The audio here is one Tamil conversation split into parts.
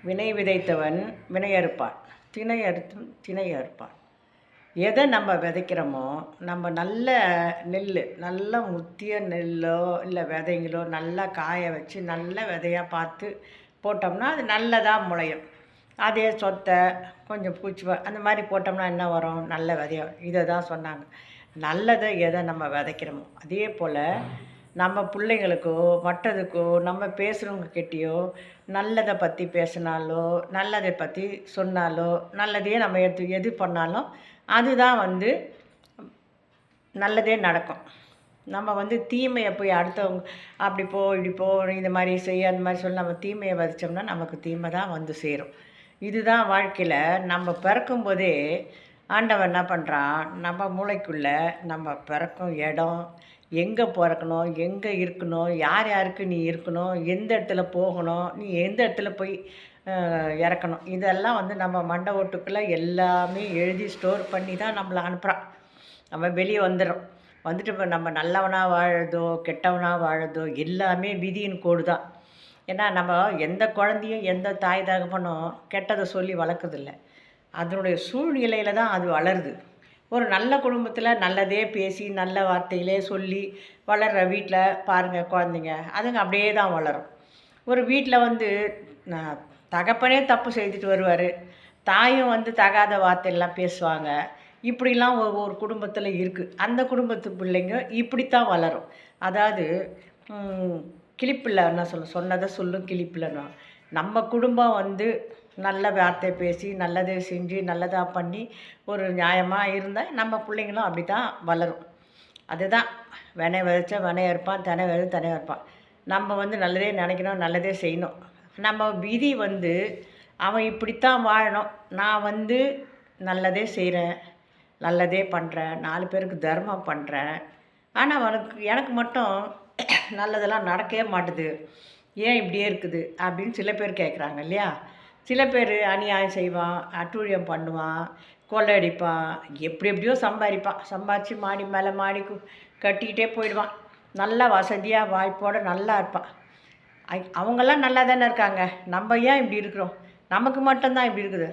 வினை விதைத்தவன் வினை அறுப்பான், திணை அறுத்தும் திணை அறுப்பான். எதை நம்ம விதைக்கிறோமோ, நம்ம நல்ல நெல், நல்ல முத்திய நெல்லோ இல்லை விதைங்களோ நல்லா காய வச்சு நல்ல விதையாக பார்த்து போட்டோம்னா அது நல்லதாக முளையும். அதே சொத்தை கொஞ்சம் பூச்சி அந்த மாதிரி போட்டோம்னா என்ன வரும்? நல்ல விதையாக. இதை தான் சொன்னாங்க. நல்லதை எதை நம்ம விதைக்கிறோமோ அதே போல் நம்ம பிள்ளைங்களுக்கோ மற்றதுக்கோ நம்ம பேசுகிறவங்க கிட்டேயோ நல்லதை பற்றி பேசினாலோ நல்லதை பற்றி சொன்னாலோ நல்லதையே நம்ம எது பண்ணாலும் அதுதான் நல்லதே நடக்கும். நம்ம தீமையை போய் அடுத்தவங்க அப்படி போ இப்படி போ இந்த மாதிரி செய்ய அந்த மாதிரி சொல்லி நம்ம தீமையை விதைச்சோம்னா நமக்கு தீமை தான் சேரும். இதுதான் வாழ்க்கையில் நம்ம பிறக்கும்போதே ஆண்டவன் என்ன பண்ணுறான், நம்ம மூளைக்குள்ளே நம்ம பிறக்கும் இடம், எங்கே பிறக்கணும், எங்கே இருக்கணும், யார் யாருக்கு நீ இருக்கணும், எந்த இடத்துல போகணும், நீ எந்த இடத்துல போய் இறக்கணும், இதெல்லாம் நம்ம மண்டை ஓட்டுக்குள்ளே எல்லாமே எழுதி ஸ்டோர் பண்ணி தான் நம்மளை அனுப்புகிறான். நம்ம வெளியே வந்துட்டு இப்போ நம்ம நல்லவனாக வாழறதோ கெட்டவனாக வாழறதோ எல்லாமே விதியின் கோடு தான். ஏன்னா நம்ம எந்த குழந்தையும் எந்த தாய் தகப்பனும் கெட்டதை சொல்லி வளர்க்குறதில்ல. அதனுடைய சூழ்நிலையில் தான் அது வளருது. ஒரு நல்ல குடும்பத்தில் நல்லதே பேசி நல்ல வார்த்தையிலே சொல்லி வளர்கிற வீட்டில் பாருங்கள் குழந்தைங்க அதுங்க அப்படியே தான் வளரும். ஒரு வீட்டில் தகப்பனே தப்பு செய்துட்டு வருவார், தாயும் தகாத வார்த்தையெல்லாம் பேசுவாங்க. இப்படிலாம் ஒரு குடும்பத்தில் இருக்குது. அந்த குடும்பத்து பிள்ளைங்க இப்படித்தான் வளரும். அதாவது கிளிப்பில்லை என்ன சொன்னதை சொல்லும் கிளிப்பில்லைன்னா நம்ம குடும்பம் நல்ல வார்த்தை பேசி நல்லதை செஞ்சு நல்லதாக பண்ணி ஒரு நியாயமாக இருந்தால் நம்ம பிள்ளைங்களும் அப்படி தான் வளரும். அதுதான் வினை விதைச்சா வினை இருப்பான், தினை விதை தினை இருப்பான். நம்ம நல்லதே நினைக்கணும், நல்லதே செய்யணும். நம்ம விதி அவன் இப்படித்தான் வாழணும், நான் நல்லதே செய்கிறேன், நல்லதே பண்ணுறேன், 4 பேருக்கு தர்மம் பண்ணுறேன், ஆனால் எனக்கு மட்டும் நல்லதெல்லாம் நடக்கவே மாட்டுது, ஏன் இப்படியே இருக்குது அப்படின்னு சில பேர் கேட்குறாங்க இல்லையா. சில பேர் அநியாயம் செய்வான், அட்டூழியம் பண்ணுவான், கொள்ளையடிப்பான், எப்படியோ சம்பாதிச்சு மாடி மேலே மாடி கட்டிக்கிட்டே போயிடுவான். நல்லா வசதியாக வாய்ப்போடு நல்லா இருப்பான். அவங்கெல்லாம் நல்லா தானே இருக்காங்க, நம்ம ஏன் இப்படி இருக்கிறோம், நமக்கு மட்டும்தான் இப்படி இருக்குது.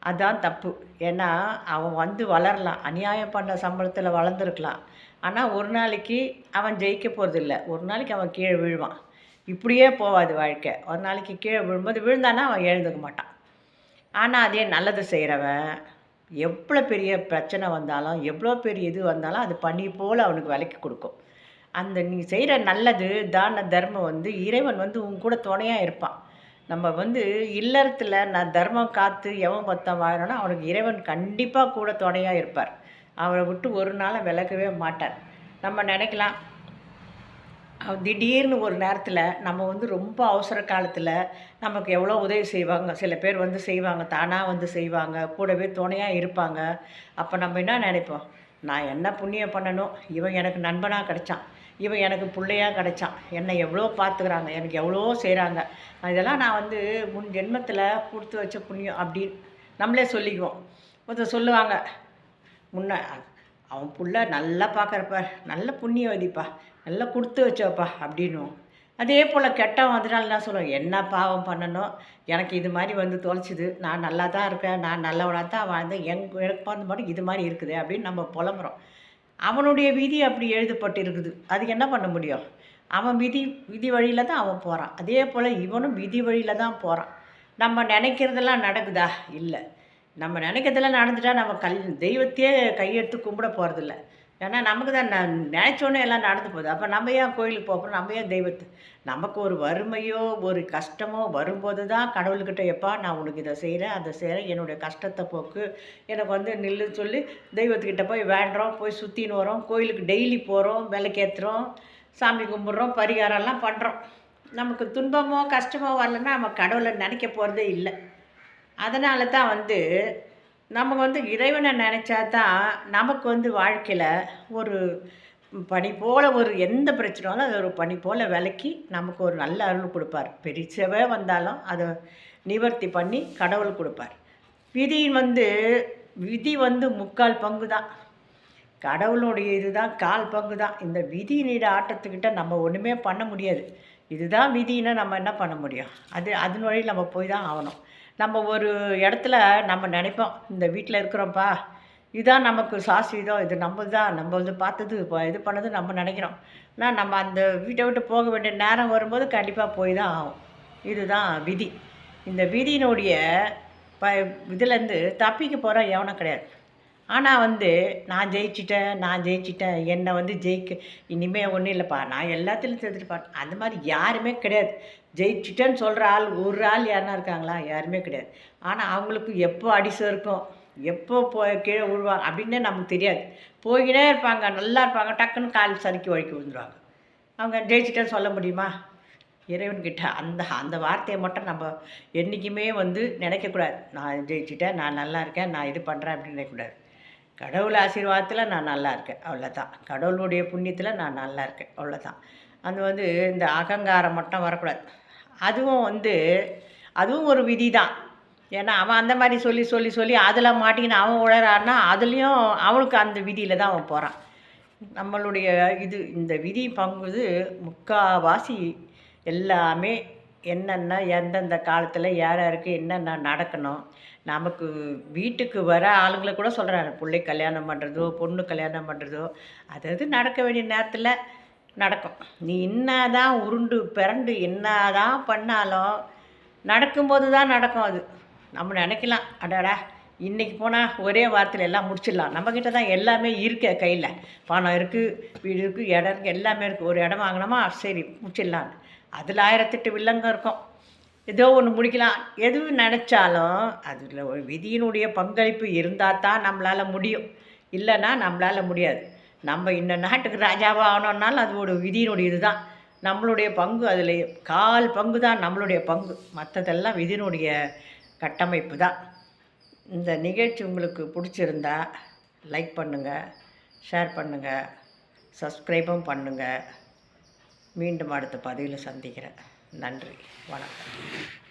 அதுதான் தப்பு. ஏன்னா அவன் வளரலாம், அநியாயம் பண்ண சம்பளத்தில் வளர்ந்துருக்கலாம், ஆனால் ஒரு நாளைக்கு அவன் ஜெயிக்க போகிறதில்ல, ஒரு நாளைக்கு அவன் கீழே விழுவான். இப்படியே போகாது வாழ்க்கை. ஒரு நாளைக்கு கீழே விழும்போது விழுந்தானா அவன் எழுந்துக்க மாட்டான். ஆனால் அதே நல்லது செய்கிறவன் எவ்வளோ பெரிய பிரச்சனை வந்தாலும் எவ்வளோ பெரிய இது வந்தாலும் அது பனி போல் அவனுக்கு விலைக்கு கொடுக்கும். அந்த நீ செய்கிற நல்லது தான தர்மம் இறைவன் உன் கூட துணையாக இருப்பான். நம்ம இல்லறத்தில் நான் தர்மம் காத்து எவன் பத்தம் வாழணும்னா அவனுக்கு இறைவன் கண்டிப்பாக கூட துணையாக இருப்பார். அவரை விட்டு ஒரு நாளும் விலகவே மாட்டார். நம்ம நினைக்கலாம் திடீர்னு ஒரு நேரத்தில் நம்ம ரொம்ப அவசர காலத்தில் நமக்கு எவ்வளோ உதவி செய்வாங்க. சில பேர் செய்வாங்க, தானாக செய்வாங்க, கூடவே துணையாக இருப்பாங்க. அப்போ நம்ம என்ன நினைப்போம், நான் என்ன புண்ணியம் பண்ணணும், இவன் எனக்கு நண்பனாக கிடைச்சான், இவன் எனக்கு பிள்ளையாக கிடைச்சான், என்னை எவ்வளோ பார்த்துக்கிறாங்க, எனக்கு எவ்வளோ செய்கிறாங்க, இதெல்லாம் நான் முன் ஜென்மத்தில் கொடுத்து வச்ச புண்ணியம் அப்படின்னு நம்மளே சொல்லிக்குவோம். ஒருத்தர் சொல்லுவாங்க, அவன் புள்ள நல்லா பார்க்குறப்ப நல்ல புண்ணியவதிப்பா, நல்லா கொடுத்து வச்சப்பா அப்படின்னும். அதே போல் கெட்டவன் அதனால என்ன சொல்லுவான், என்ன பாவம் பண்ணணும், எனக்கு இது மாதிரி தொலைச்சிது, நான் நல்லா தான் இருக்கேன், நான் நல்லவனாக தான் வாழ்ந்தேன், எனக்கு பார்த்த மாதிரி இது மாதிரி இருக்குது அப்படின்னு நம்ம புலம்புறோம். அவனுடைய விதி அப்படி எழுதப்பட்டு இருக்குது, அதுக்கு என்ன பண்ண முடியும். அவன் விதி வழியில் தான் அவன் போகிறான். அதே போல் இவனும் விதி வழியில் தான் போகிறான். நம்ம நினைக்கிறதெல்லாம் நடக்குதா? இல்லை. நம்ம நினைக்கிறதெல்லாம் நடந்துட்டால் நம்ம தெய்வத்தையே கையெடுத்து கும்பிட போகிறதில்ல. ஏன்னா நமக்கு தான் நினைச்சோன்னே எல்லாம் நடந்து போகுது. அப்போ நம்ம ஏன் கோயிலுக்கு போகிறோம், நம்ம ஏன் தெய்வத்தை, நமக்கு ஒரு வறுமையோ ஒரு கஷ்டமோ வரும்போது தான் கடவுள்கிட்ட எப்பா நான் உனக்கு இதை செய்கிறேன் அதை செய்கிறேன், என்னுடைய கஷ்டத்தை போக்கு, எனக்கு நில்லுன்னு சொல்லி தெய்வத்துக்கிட்ட போய் வேண்டுறோம், போய் சுற்றின்னு வரோம், கோயிலுக்கு டெய்லி போகிறோம், விளக்கேற்றுறோம், சாமி கும்பிட்றோம், பரிகாரம்லாம் பண்ணுறோம். நமக்கு துன்பமோ கஷ்டமோ வரலன்னா நம்ம கடவுளை நினைக்க போகிறதே இல்லை. அதனால தான் நம்ம இறைவனை நினச்சா தான் நமக்கு வாழ்க்கையில் ஒரு பனி போல் ஒரு எந்த பிரச்சனைனாலும் அது ஒரு பனி போல் விலக்கி நமக்கு ஒரு நல்ல அருள் கொடுப்பார். பெருசவே வந்தாலும் அதை நிவர்த்தி பண்ணி கடவுள் கொடுப்பார். விதியின் விதி 3/4 பங்கு தான், கடவுளுடைய இதுதான் 1/4 பங்கு தான். இந்த விதி நீட ஆட்டத்துக்கிட்ட நம்ம ஒன்றுமே பண்ண முடியாது. இதுதான் விதின்னா நம்ம என்ன பண்ண முடியும்? அதன் வழியில் நம்ம போய் தான் ஆகணும். நம்ம ஒரு இடத்துல நம்ம நினைப்போம், இந்த வீட்டில் இருக்கிறோம்ப்பா, இதுதான் நமக்கு சாஸ்வதம், இது நம்மளது தான், நம்ம வந்து பார்த்தது இப்போ இது பண்ணது நம்ம நினைக்கிறோம். ஆனால் நம்ம அந்த வீட்டை விட்டு போக வேண்டிய நேரம் வரும்போது கண்டிப்பாக போய் தான் ஆகும். இதுதான் விதி. இந்த விதியினுடைய ப இதுலேருந்து தப்பிக்க போகிற எவனும் கிடையாது. ஆனால் வந்து நான் ஜெயிச்சிட்டேன் என்னை வந்து இனிமேல் ஒன்றும் இல்லைப்பா, நான் எல்லாத்துலேயும் செத்துட்டுப்பேன், அந்த மாதிரி யாருமே கிடையாது. ஜெயிச்சிட்டேன்னு சொல்கிற ஆள் ஒரு ஆள் யாருனா இருக்காங்களா? யாருமே கிடையாது. ஆனால் அவங்களுக்கு எப்போ அடிசம் இருக்கும், எப்போ கீழே விழுவாங்க அப்படின்னே நமக்கு தெரியாது. போய்கிட்டே இருப்பாங்க, நல்லா இருப்பாங்க, டக்குன்னு கால் சறுக்கி வழுக்கி விழுந்துருவாங்க. அவங்க ஜெயிச்சிட்டேன்னு சொல்ல முடியுமா? இறைவன்கிட்ட அந்த அந்த வார்த்தையை மட்டும் நம்ம என்றைக்குமே வந்து நினைக்கக்கூடாது. நான் ஜெயிச்சிட்டேன், நான் நல்லா இருக்கேன், நான் இது பண்ணுறேன் அப்படின்னு நினைக்கக்கூடாது. கடவுள் ஆசீர்வாதத்தில் நான் நல்லா இருக்கேன், அவ்வளோதான். கடவுளுடைய புண்ணியத்தில் நான் நல்லா இருக்கேன், அவ்வளோதான். அது வந்து இந்த அகங்காரம் மட்டும் வரக்கூடாது. அதுவும் வந்து அதுவும் ஒரு விதி தான். ஏன்னா அவன் அந்த மாதிரி சொல்லி சொல்லி சொல்லி அதில் மாட்டிக்கின்னு அவன் உழறான்னா அதுலேயும் அவனுக்கு அந்த விதியில் தான் அவன் போகிறான். நம்மளுடைய இந்த விதி பங்குது முக்கால்வாசி எல்லாமே என்னென்ன எந்தெந்த காலத்தில் யார் யாருக்கு என்னென்ன நடக்கணும். நமக்கு வீட்டுக்கு வர ஆளுங்களை கூட சொல்கிறாரு, பிள்ளை கல்யாணம் பண்ணுறதோ பொண்ணு கல்யாணம் பண்ணுறதோ அது நடக்க வேண்டிய நேரத்தில் நடக்கும். நீ என்ன தான் உருண்டு பிறண்டு என்ன தான் பண்ணாலும் நடக்கும்போது தான் நடக்கும். அது நம்ம நினைக்கலாம், அடாடா இன்றைக்கி போனால் ஒரே வாரத்தில் எல்லாம் முடிச்சிடலாம், நம்மக்கிட்ட தான் எல்லாமே இருக்க கையில், பணம் இருக்குது, வீடு இருக்குது, இடம் இருக்குது, எல்லாமே இருக்குது. ஒரு இடம் வாங்கினோமா சரி முடிச்சிடலாம், அதில் 1008 வில்லங்கம் இருக்கும். ஏதோ ஒன்று முடிக்கலாம். எது நினச்சாலும் அதில் ஒரு விதியினுடைய பங்களிப்பு இருந்தால் தான் நம்மளால் முடியும், இல்லைன்னா நம்மளால் முடியாது. நம்ம இந்த நாட்டுக்கு ராஜாவாக ஆகணுன்னாலும் அது ஒரு விதியினுடைய இதுதான். நம்மளுடைய பங்கு அதில் 1/4 பங்கு தான் நம்மளுடைய பங்கு, மற்றதெல்லாம் விதியினுடைய கட்டமைப்பு தான். இந்த நிகழ்ச்சி உங்களுக்கு பிடிச்சிருந்தா லைக் பண்ணுங்கள், ஷேர் பண்ணுங்கள், சப்ஸ்கிரைபும் பண்ணுங்கள். மீண்டும் அடுத்த பதிவில் சந்திக்கிறேன். நன்றி, வணக்கம்.